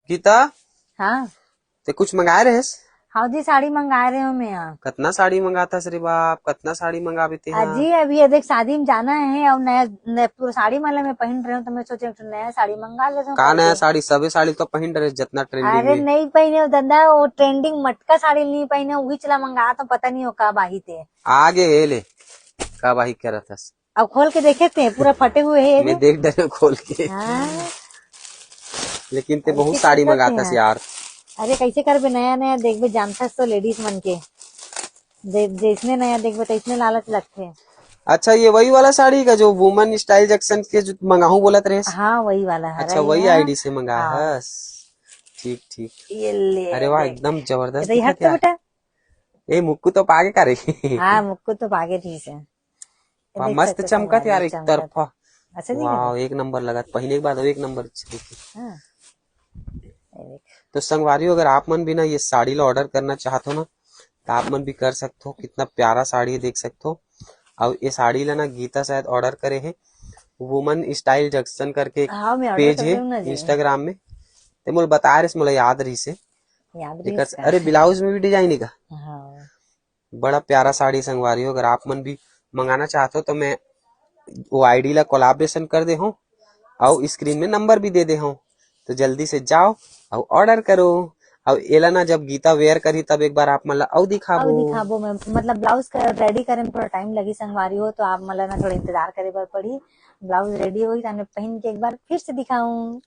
गीता हाँ ते कुछ मंगाए रहे? हाँ जी, साड़ी मंगा रहे हो मैं यहाँ। कतना साड़ी मंगाता रे बाप, कतना साड़ी मंगाबे ते हाँ। अजी अभी ये देख शादी में जाना है और नया पूरा साड़ी वाला मैं पहन रही हूँ, तो मैं सोचे एक नया साड़ी मंगा लेती हूँ का कल नया के। साड़ी, सबे साड़ी तो पहन रहे जितना ट्रेंडिंग अरे में। नहीं पहने हो दादा, वो ट्रेंडिंग मटका साड़ी नहीं पहने, वही चला मंगा तो पता नहीं हो कब आई थे। आगे ले का भाई क्या रहता। अब खोल के देखे थे, पूरा फटे हुए है ये मैं देख। देख डरे खोल के। हाँ लेकिन ते अरे बहुत किस साड़ी सुंदर थे मंगाता यार। यार। अरे कैसे कर बे, नया नया देख बे, जानता तो लेडीज मन के जिसने नया देख बे तो इसने लालच लगते। अच्छा ये वही वाला साड़ी का जो वुमन स्टाइल जंक्शन के जो मंगाहू बोलत रहे। हाँ वही वाला हरा अच्छा ही वही है। आईडी से मंगा हाँ हस। ठीक ठीक। ये ले अरे वाह देख, एकदम ये जबरदस्त तो ये हट दिखत तो यार। बेटा। ए मुक्कू तो पागे का रे। हाँ मुक्को तो पागे ठीक है, ये वाह देख मस्त सकते हो चमकत संगवारी यार हो, एक चमकत। तरफा। अच्छा दिखे थे। वाह एक नंबर लगत, पहले के बाद एक नंबर दिखी। हाँ ये देख। तो संगवारी अगर आप मन भी ना ये साड़ी ला ऑर्डर करना चाहते हो ना तो आप मन भी कर सकते हो। कितना प्यारा साड़ी है देख सकते हो। और ये साड़ी ला ना गीता शायद ऑर्डर करे है। वुमन स्टाइल जंक्शन करके एक हाँ मैं ऑर्डर पेज कर है रही हूँ ना जी। इंस्टाग्राम में। ते मोला बता रहे मोला याद रही से। याद भी इसका। अरे ब्लाउज में भी डिजाइन है का। हाँ बड़ा प्यारा साड़ी संगवारी हो, अगर आप मन भी मंगाना चाहते हो तो मैं वो आईडी ला कोलाब्रेशन कर दे हूँ और स्क्रीन में नंबर भी दे दे हूँ। तो जल्दी से जाओ और ऑर्डर करो। और एला ना जब गीता वेयर करी तब एक बार आप मतलब और अब दिखाबो। दिखाबो मैं, मतलब ब्लाउज रेडी करे में थोड़ा टाइम लगी संगवारी हो, तो आप मतलब ना थोड़ा इंतजार करे बर पड़ी। ब्लाउज रेडी हुई तो पहन के एक बार फिर से दिखाऊं।